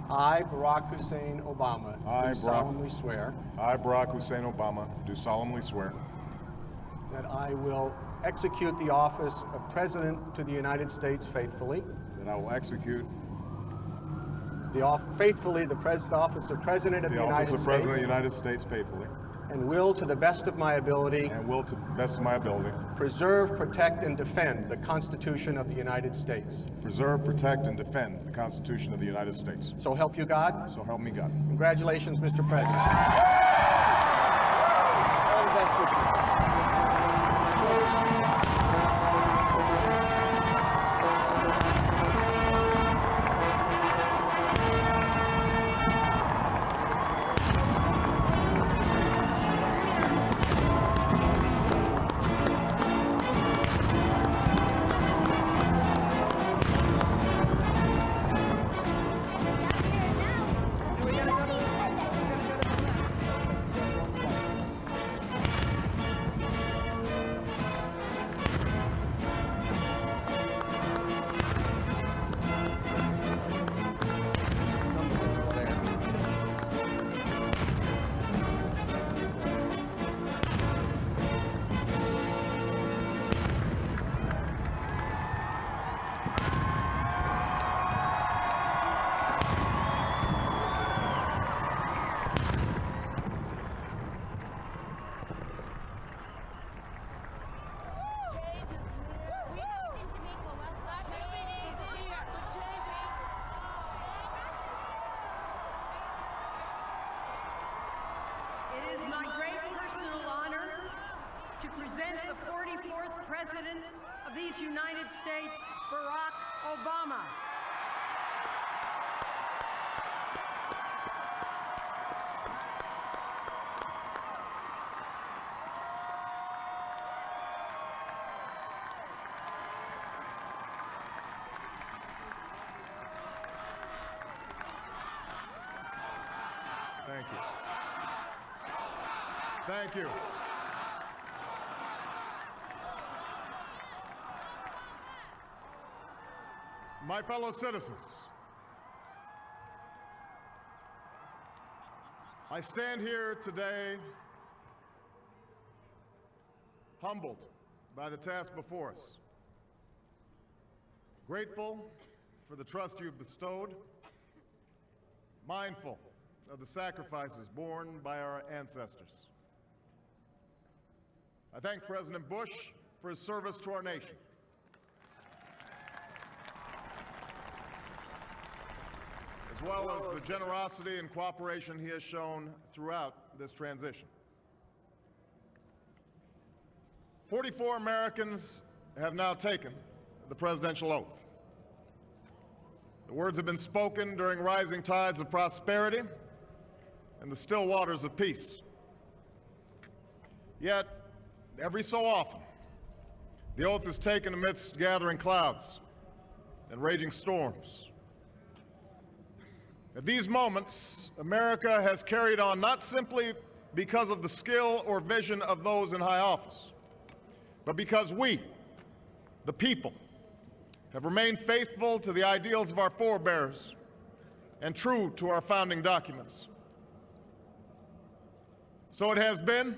I, Barack Hussein Obama, do solemnly swear I, Barack Hussein Obama, do solemnly swear that I will execute the office of President to the United States faithfully, that I will execute the office of President of the United States, President of the United States faithfully, and will, to the best of my ability, preserve, protect, and defend the Constitution of the United States. preserve, protect, and defend the Constitution of the United States. So help you God. So help me God. Congratulations, Mr. President. All the best with you. It is my great personal honor to present the 44th President of these United States, Barack Obama. Thank you. Thank you. My fellow citizens, I stand here today humbled by the task before us, grateful for the trust you've bestowed, mindful of the sacrifices borne by our ancestors. I thank President Bush for his service to our nation. As well as the generosity and cooperation he has shown throughout this transition. 44 Americans have now taken the presidential oath. The words have been spoken during rising tides of prosperity and the still waters of peace. Yet, every so often, the oath is taken amidst gathering clouds and raging storms. At these moments, America has carried on not simply because of the skill or vision of those in high office, but because we, the people, have remained faithful to the ideals of our forebears and true to our founding documents. So it has been,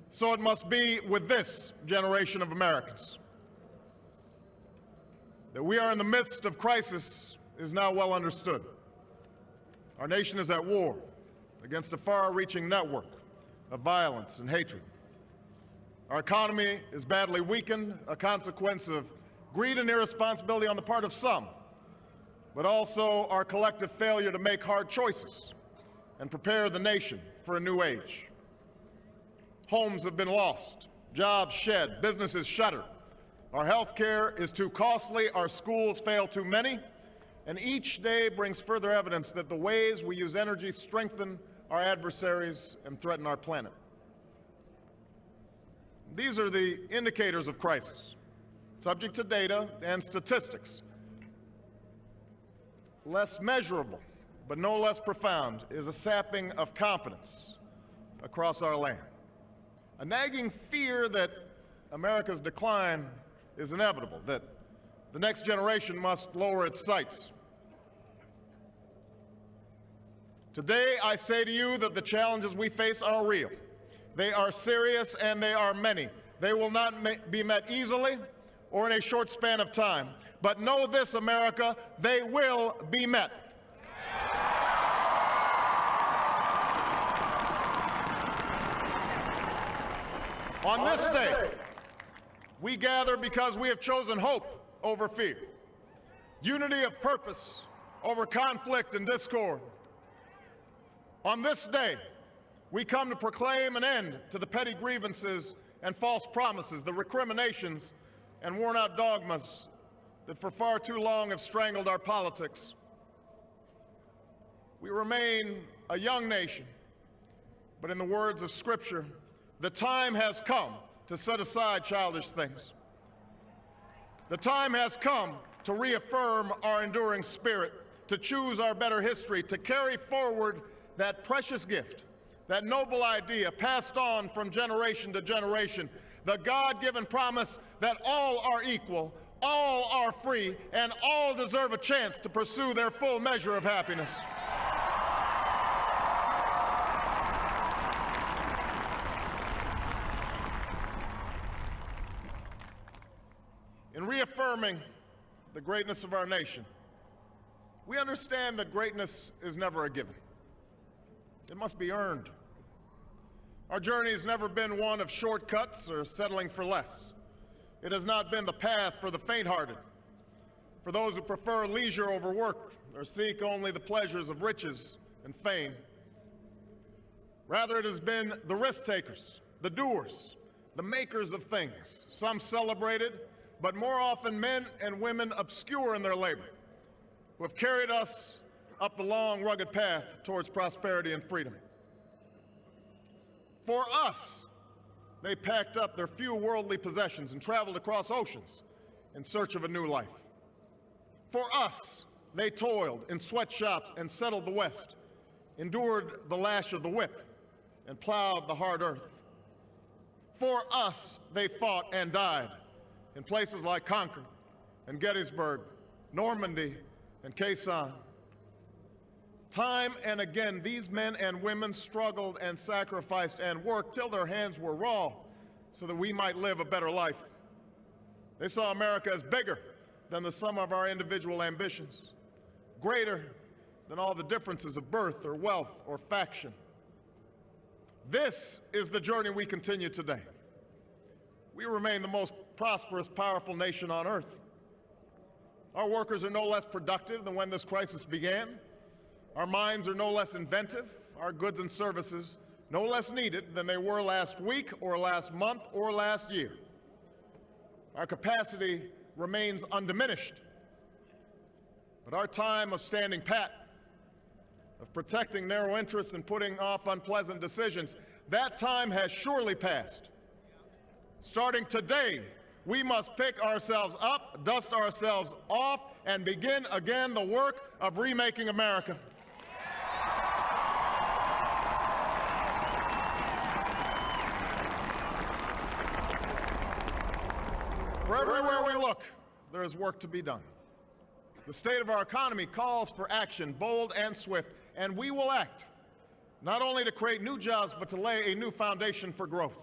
so it must be with this generation of Americans. That we are in the midst of crisis is now well understood. Our nation is at war against a far-reaching network of violence and hatred. Our economy is badly weakened, a consequence of greed and irresponsibility on the part of some, but also our collective failure to make hard choices and prepare the nation for a new age. Homes have been lost, jobs shed, businesses shuttered. Our health care is too costly, our schools fail too many, and each day brings further evidence that the ways we use energy strengthen our adversaries and threaten our planet. These are the indicators of crisis, subject to data and statistics. Less measurable, but no less profound, is a sapping of confidence across our land. A nagging fear that America's decline is inevitable, that the next generation must lower its sights. Today, I say to you that the challenges we face are real. They are serious and they are many. They will not be met easily or in a short span of time. But know this, America, they will be met. On this day, we gather because we have chosen hope over fear, unity of purpose over conflict and discord. On this day, we come to proclaim an end to the petty grievances and false promises, the recriminations and worn-out dogmas that for far too long have strangled our politics. We remain a young nation, but in the words of Scripture, the time has come to set aside childish things. The time has come to reaffirm our enduring spirit, to choose our better history, to carry forward that precious gift, that noble idea passed on from generation to generation, the God-given promise that all are equal, all are free, and all deserve a chance to pursue their full measure of happiness. In reaffirming the greatness of our nation, we understand that greatness is never a given. It must be earned. Our journey has never been one of shortcuts or settling for less. It has not been the path for the faint-hearted, for those who prefer leisure over work or seek only the pleasures of riches and fame. Rather, it has been the risk-takers, the doers, the makers of things, some celebrated, but more often men and women obscure in their labor, who have carried us up the long, rugged path towards prosperity and freedom. For us, they packed up their few worldly possessions and traveled across oceans in search of a new life. For us, they toiled in sweatshops and settled the West, endured the lash of the whip, and plowed the hard earth. For us, they fought and died in places like Concord and Gettysburg, Normandy and Quezon. Time and again, these men and women struggled and sacrificed and worked till their hands were raw so that we might live a better life. They saw America as bigger than the sum of our individual ambitions, greater than all the differences of birth or wealth or faction. This is the journey we continue today. We remain the most prosperous, powerful nation on earth. Our workers are no less productive than when this crisis began. Our minds are no less inventive, our goods and services no less needed than they were last week or last month or last year. Our capacity remains undiminished, but our time of standing pat, of protecting narrow interests and putting off unpleasant decisions, that time has surely passed. Starting today, we must pick ourselves up, dust ourselves off, and begin again the work of remaking America. For everywhere we look, there is work to be done. The state of our economy calls for action, bold and swift, and we will act, not only to create new jobs, but to lay a new foundation for growth.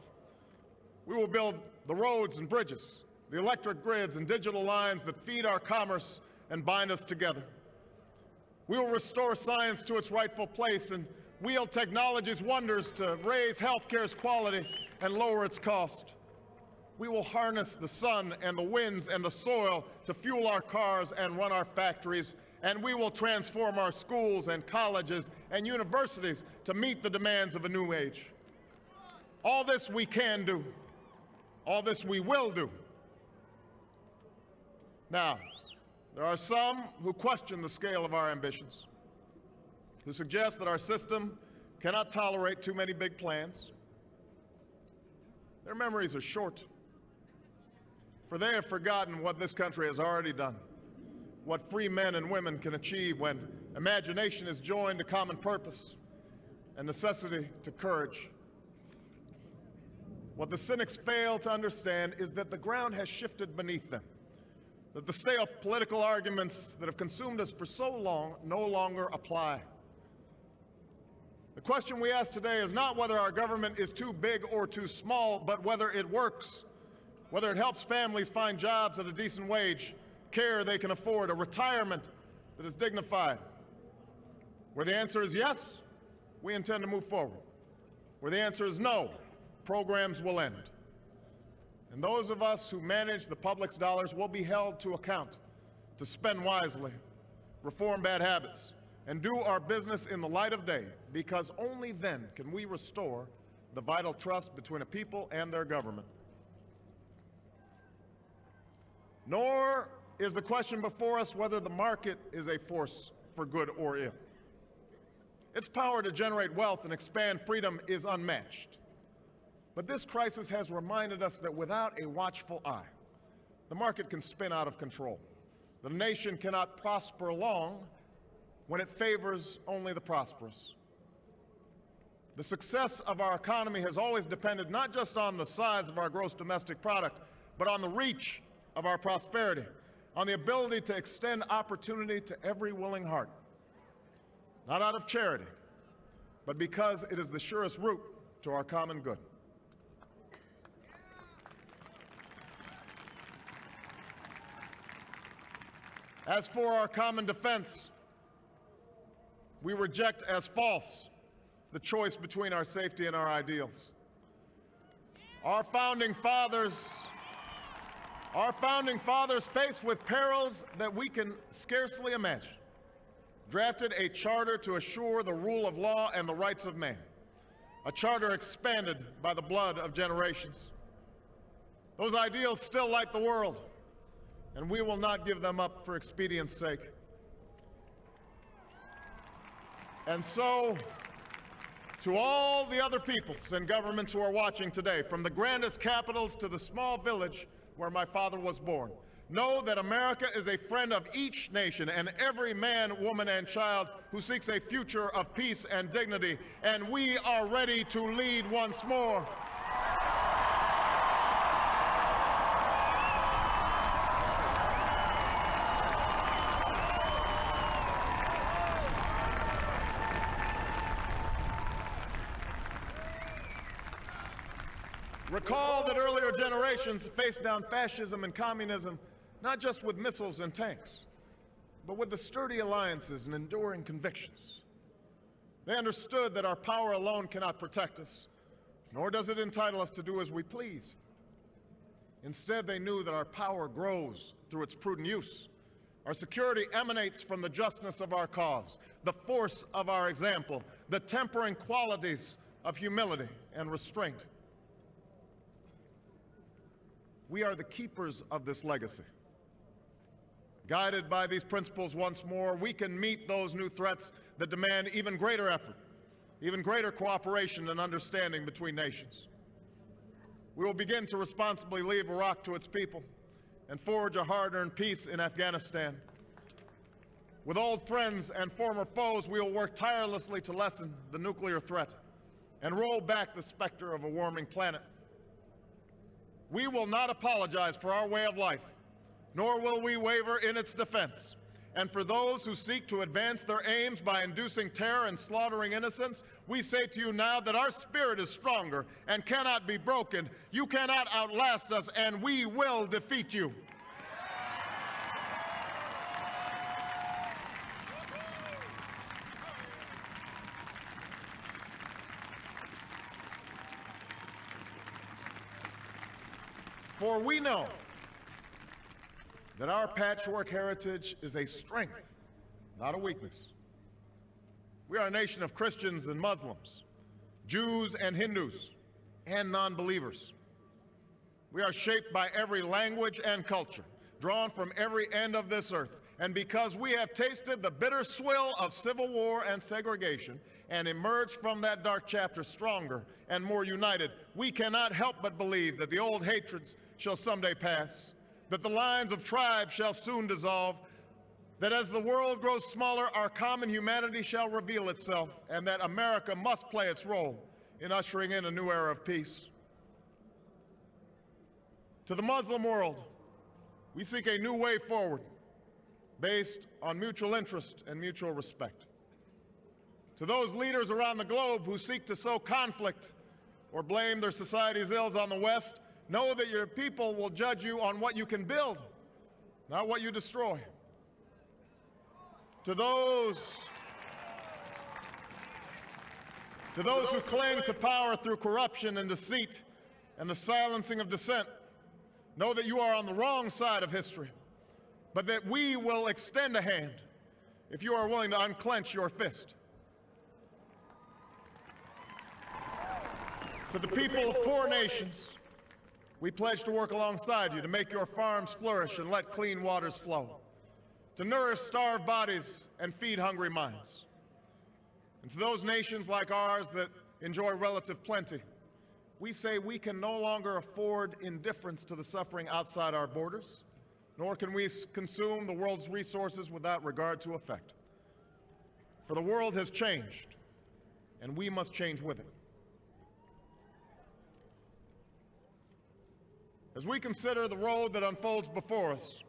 We will build the roads and bridges, the electric grids and digital lines that feed our commerce and bind us together. We will restore science to its rightful place and wield technology's wonders to raise healthcare's quality and lower its cost. We will harness the sun and the winds and the soil to fuel our cars and run our factories, and we will transform our schools and colleges and universities to meet the demands of a new age. All this we can do. All this we will do. Now, there are some who question the scale of our ambitions, who suggest that our system cannot tolerate too many big plans. Their memories are short, for they have forgotten what this country has already done, what free men and women can achieve when imagination is joined to common purpose and necessity to courage. What the cynics fail to understand is that the ground has shifted beneath them, that the stale political arguments that have consumed us for so long no longer apply. The question we ask today is not whether our government is too big or too small, but whether it works, whether it helps families find jobs at a decent wage, care they can afford, a retirement that is dignified. Where the answer is yes, we intend to move forward. Where the answer is no, programs will end. And those of us who manage the public's dollars will be held to account to spend wisely, reform bad habits, and do our business in the light of day, because only then can we restore the vital trust between a people and their government. Nor is the question before us whether the market is a force for good or ill. Its power to generate wealth and expand freedom is unmatched. But this crisis has reminded us that without a watchful eye, the market can spin out of control. The nation cannot prosper long when it favors only the prosperous. The success of our economy has always depended not just on the size of our gross domestic product, but on the reach of our prosperity, on the ability to extend opportunity to every willing heart. Not out of charity, but because it is the surest route to our common good. As for our common defense, we reject as false the choice between our safety and our ideals. Our founding fathers, faced with perils that we can scarcely imagine, drafted a charter to assure the rule of law and the rights of man, a charter expanded by the blood of generations. Those ideals still light the world, and we will not give them up for expedience sake. And so, to all the other peoples and governments who are watching today, from the grandest capitals to the small village where my father was born, know that America is a friend of each nation and every man, woman, and child who seeks a future of peace and dignity, and we are ready to lead once more. Recall that earlier generations faced down fascism and communism not just with missiles and tanks, but with the sturdy alliances and enduring convictions. They understood that our power alone cannot protect us, nor does it entitle us to do as we please. Instead, they knew that our power grows through its prudent use. Our security emanates from the justness of our cause, the force of our example, the tempering qualities of humility and restraint. We are the keepers of this legacy. Guided by these principles once more, we can meet those new threats that demand even greater effort, even greater cooperation and understanding between nations. We will begin to responsibly leave Iraq to its people and forge a hard-earned peace in Afghanistan. With old friends and former foes, we will work tirelessly to lessen the nuclear threat and roll back the specter of a warming planet. We will not apologize for our way of life, nor will we waver in its defense. And for those who seek to advance their aims by inducing terror and slaughtering innocents, we say to you now that our spirit is stronger and cannot be broken. You cannot outlast us, and we will defeat you. For we know that our patchwork heritage is a strength, not a weakness. We are a nation of Christians and Muslims, Jews and Hindus, and non-believers. We are shaped by every language and culture, drawn from every end of this earth. And because we have tasted the bitter swill of civil war and segregation and emerged from that dark chapter stronger and more united, we cannot help but believe that the old hatreds shall someday pass, that the lines of tribes shall soon dissolve, that as the world grows smaller, our common humanity shall reveal itself, and that America must play its role in ushering in a new era of peace. To the Muslim world, we seek a new way forward based on mutual interest and mutual respect. To those leaders around the globe who seek to sow conflict or blame their society's ills on the West, know that your people will judge you on what you can build, not what you destroy. To those who cling to power through corruption and deceit and the silencing of dissent, know that you are on the wrong side of history, but that we will extend a hand if you are willing to unclench your fist. To the people of 4 nations, we pledge to work alongside you to make your farms flourish and let clean waters flow, to nourish starved bodies and feed hungry minds. And to those nations like ours that enjoy relative plenty, we say we can no longer afford indifference to the suffering outside our borders, nor can we consume the world's resources without regard to effect. For the world has changed, and we must change with it. As we consider the road that unfolds before us,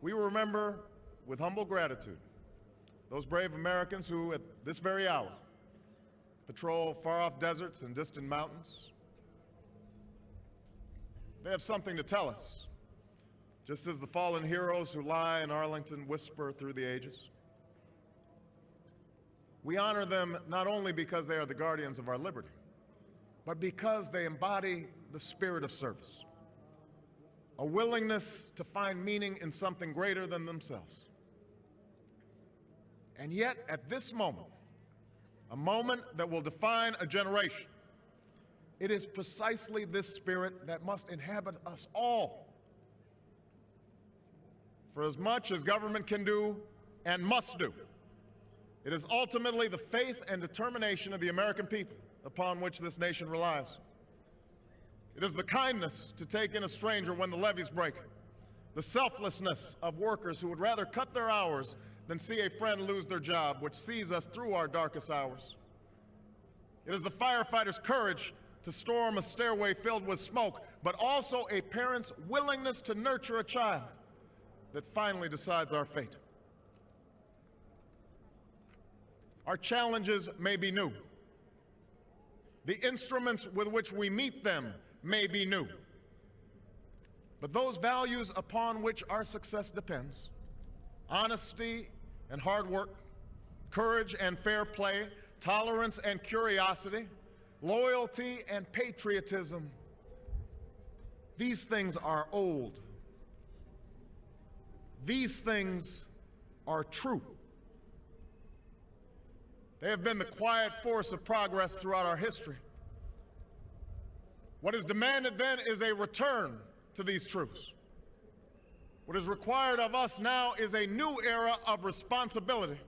we remember with humble gratitude those brave Americans who, at this very hour, patrol far-off deserts and distant mountains. They have something to tell us, just as the fallen heroes who lie in Arlington whisper through the ages. We honor them not only because they are the guardians of our liberty, but because they embody the spirit of service, a willingness to find meaning in something greater than themselves. And yet, at this moment, a moment that will define a generation, it is precisely this spirit that must inhabit us all. For as much as government can do and must do, it is ultimately the faith and determination of the American people upon which this nation relies. It is the kindness to take in a stranger when the levees break, the selflessness of workers who would rather cut their hours than see a friend lose their job, which sees us through our darkest hours. It is the firefighter's courage to storm a stairway filled with smoke, but also a parent's willingness to nurture a child that finally decides our fate. Our challenges may be new. The instruments with which we meet them may be new. But those values upon which our success depends, honesty and hard work, courage and fair play, tolerance and curiosity, loyalty and patriotism, these things are old. These things are true. They have been the quiet force of progress throughout our history. What is demanded then is a return to these truths. What is required of us now is a new era of responsibility,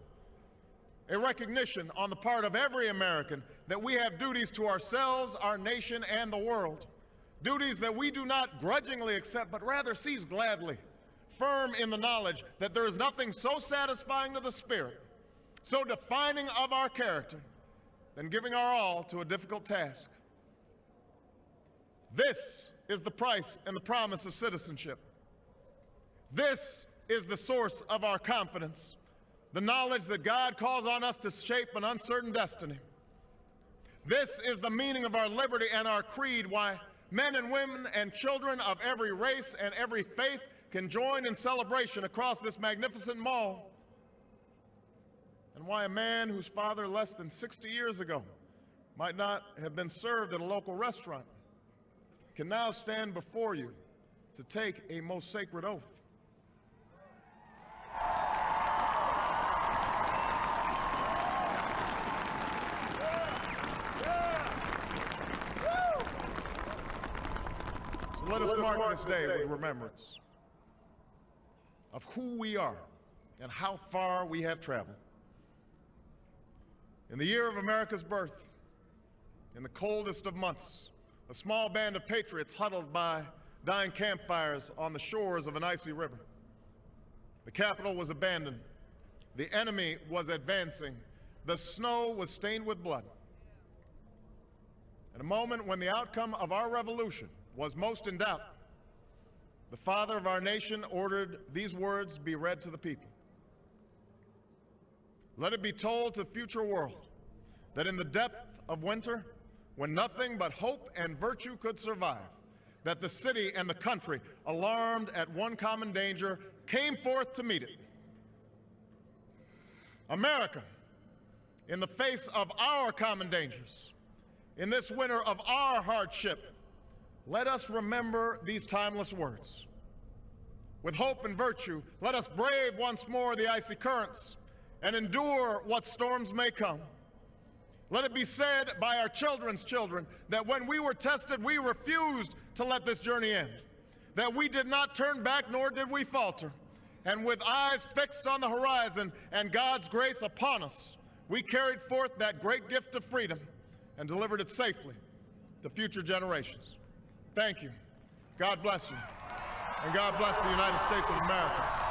a recognition on the part of every American that we have duties to ourselves, our nation, and the world. Duties that we do not grudgingly accept, but rather seize gladly, firm in the knowledge that there is nothing so satisfying to the spirit, so defining of our character, than giving our all to a difficult task. This is the price and the promise of citizenship. This is the source of our confidence, the knowledge that God calls on us to shape an uncertain destiny. This is the meaning of our liberty and our creed, why men and women and children of every race and every faith can join in celebration across this magnificent mall, and why a man whose father less than 60 years ago might not have been served at a local restaurant can now stand before you to take a most sacred oath. So let us mark this day with remembrance of who we are and how far we have traveled. In the year of America's birth, in the coldest of months, a small band of patriots huddled by dying campfires on the shores of an icy river. The capital was abandoned. The enemy was advancing. The snow was stained with blood. At a moment when the outcome of our revolution was most in doubt, the father of our nation ordered these words be read to the people. Let it be told to the future world that in the depth of winter, when nothing but hope and virtue could survive, that the city and the country, alarmed at one common danger, came forth to meet it. America, in the face of our common dangers, in this winter of our hardship, let us remember these timeless words. With hope and virtue, let us brave once more the icy currents and endure what storms may come. Let it be said by our children's children that when we were tested, we refused to let this journey end, that we did not turn back nor did we falter. And with eyes fixed on the horizon and God's grace upon us, we carried forth that great gift of freedom and delivered it safely to future generations. Thank you. God bless you. And God bless the United States of America.